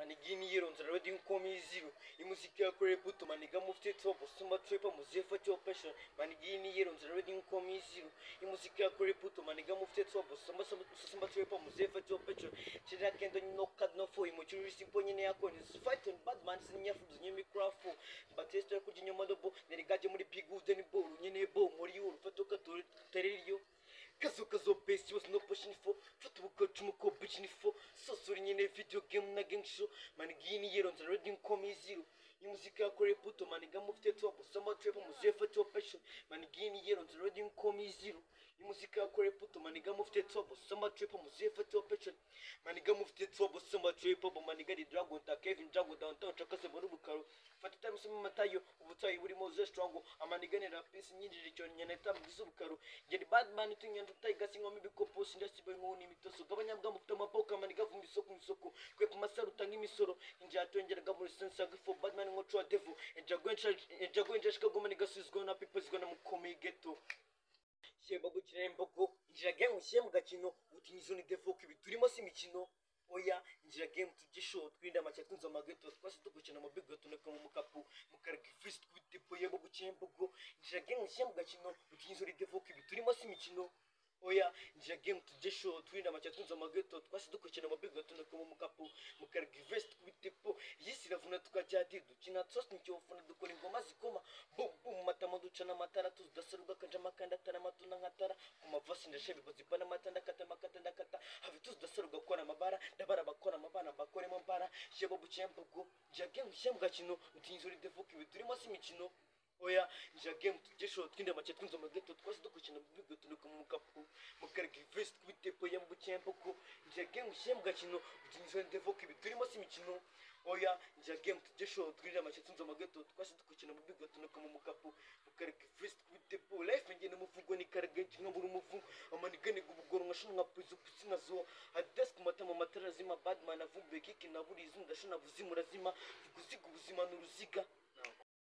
manigini yironze already nkomiziro imuziki ya kore buto maniga mufite top sumba trepa muzefa cyo passion manigini yironze already nkomiziro imuziki ya kore buto maniga mufite top sumba trepa muzefa cyo passion chira kendo no kad no fo imuchuri simple nyine yako ni fighting bad man sinya fuzu nyimi crafo batesta kujinyo madobo nerigaje muri big wood ni ball nyine bo muri yo fatoka tereriyo kazo base was no pushing for football chumuko bitching for so suri nyine video game na gang show manigini yironze already nkomiziro imuziki ya kore buto maniga mufite top sumba trepa muzefa cyo passion manigini yironze already nkomiziro imuziki ya kore buto maniga mufite top sumba trepa muzefa cyo passion maniga mufite top sumba trepa bo maniga di dragon ta Kevin Dragon downtown chakase muri bukaro fata time sima matayo ubutayi buri moze strong amaniga ne rapisi nyinjiri cyo nyene tam gizubukaro ngedi bad man tunyanda tayiga singo mibikopo sindasibe nkuni mitoso gabanyabwa mufite amaboka maniga vumbi isoko kwe kumasaro utanga imisoro inja atongeraga muri sense agifo bad man ngo twa devil enjago shikago maniga sizgo na people zigona mukomeye ghetto sheba gukira imbogo injira game ushiye mu gakino utinyizo ni devil kibiturimo si imikino oya injira game tugisho twinda make tunzo mageto twase tugukina mu big tuneka mu mukapu mukarga fist kwitepo yebo gukira imbogo injira game ushiye mu gakino utinyizo ni devil kibiturimo si imikino oya injira game tugisho twinda make tunzo mageto twase tugukina mu big tuneka mu mukapu mukarga fist kwitepo yisiravuna tukajya dukina tsose nicyo dukora ingoma zikoma bum matama ducana matara tudasaruga kanja makanda tara matuna nkatara kumavasi ndashebe bazipana matanda kata havi tudasaruga kora mabara ndabara bakora mabana bakore mabara shebo bucembugo jage mushembwa kino utinzuri devoke biturimo si mikino oya nja game tugesho twinde make twinzo mageto twase dukukina bigo tunuka mu kapu mukarga vest kwitepo yambu cembugo nja game mushembwa kino utinzuri devoke biturimo si mikino oya nja game tugesho twinde make twinzo mageto twase dukukina mu bigo tunuka mu kapu mukarga vest kwitepo life ngene muvugo ni karga nk'aburu muvu amanigane gubugoro ngashona nka prizo pusina zo adesk matama matara zima bad man avumbe kiki na buri izunda shona buzimura zima gusiga ubuzima n'uruziga